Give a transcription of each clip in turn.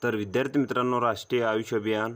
तर विद्यार्थी मित्रांनो, राष्ट्रीय आयुष अभियान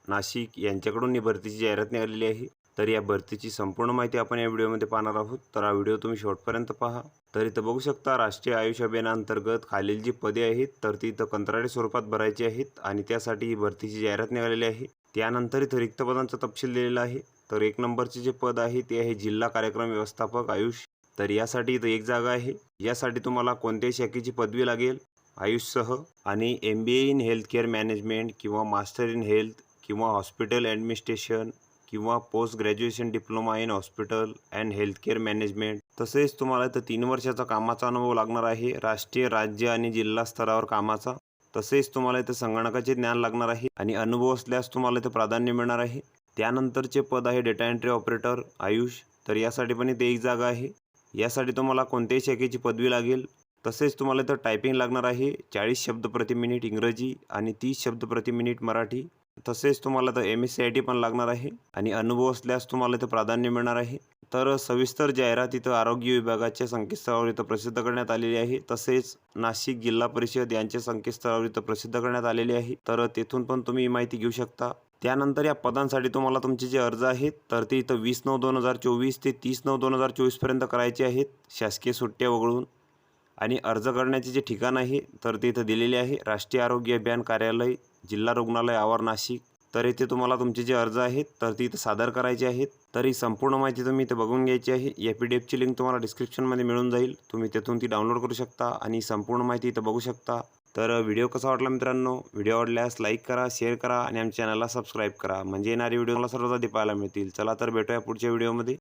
नाशिक यांच्याकडून ही भरतीची जाहिरात निघालेली आहे। तर या भरतीची संपूर्ण माहिती आपण या व्हिडिओमध्ये पाहणार आहोत। तर हा व्हिडिओ तुम्ही शेवटपर्यंत पहा। तर इथं बघू शकता, राष्ट्रीय आयुष अभियानांतर्गत खालील जी पदे आहेत तर ती इथं कंत्राटी स्वरूपात भरायची आहेत आणि त्यासाठी ही भरतीची जाहिरात निघालेली आहे। त्यानंतर इथं रिक्त पदांचा तपशील दिलेला आहे। तर 1 नंबरचे जे पद आहे ते आहे जिल्हा कार्यक्रम व्यवस्थापक आयुष। तर यासाठी इथं 1 जागा आहे। यासाठी तुम्हाला कोणत्याही शाखेची पदवी लागेल आयुषसह आणि MBA in health care management किंवा मास्टर इन हेल्थ किंवा हॉस्पिटल ॲडमिनिस्ट्रेशन किंवा post graduation diploma in hospital and health care management. तसेच तुम्हाला इथं 3 वर्षाचा कामाचा अनुभव लागणार आहे, राष्ट्रीय, राज्य आणि जिल्हा स्तरावर कामाचा। तसेच तुम्हाला इथं संगणकाचे ज्ञान लागणार आहे आणि अनुभव असल्यास तुम्हाला इथं प्राधान्य मिळणार आहे। त्यानंतरचे पद आहे डेटा एंट्री ऑपरेटर आयुष। तर यासाठी पण इथे 1 जागा आहे। यासाठी तुम्हाला कोणत्याही शाखेची पदवी लागेल। तसेच तुम्हाला इथं टायपिंग लागणार आहे 40 शब्द प्रति मिनिट इंग्रजी आणि 30 शब्द प्रति मिनिट मराठी। तसेच तुम्हाला तर MSCIT पण लागणार आहे आणि अनुभव असल्यास तुम्हाला इथं प्राधान्य मिळणार आहे। तर सविस्तर जाहिरात इथं आरोग्य विभागाच्या संकेतस्थळावर इथं प्रसिद्ध करण्यात आलेली आहे। तसेच नाशिक जिल्हा परिषद यांच्या संकेतस्थळावर इथं प्रसिद्ध करण्यात आलेली आहे। तर तेथून पण तुम्ही ही माहिती घेऊ शकता। त्यानंतर या पदांसाठी तुम्हाला तुमचे जे अर्ज आहेत तर ते इथं 20/9/2024 ते 30/9/2024 पर्यंत करायचे आहेत, शासकीय सुट्ट्या वगळून। आणि अर्ज करण्याचे जे ठिकाण आहे तर ते इथं दिलेले आहे, राष्ट्रीय आरोग्य अभियान कार्यालय, जिल्हा रुग्णालय आवार नाशिक। तर इथे तुम्हाला तुमचे जे अर्ज आहेत तर ते इथं सादर करायचे आहेत। तर ही संपूर्ण माहिती तुम्ही इथे बघून घ्यायची आहे। या PDF ची लिंक तुम्हाला डिस्क्रिप्शनमध्ये मिळून जाईल, तुम्ही तेथून ती डाउनलोड करू शकता आणि संपूर्ण माहिती इथं बघू शकता। तर व्हिडिओ कसा वाटला मित्रांनो? व्हिडिओ आवडल्यास लाईक करा, शेअर करा आणि आमच्या चॅनलला सबस्क्राईब करा, म्हणजे येणारे व्हिडिओ मला सर्वात आधी पाहायला मिळतील। चला तर भेटूया पुढच्या व्हिडिओमध्ये।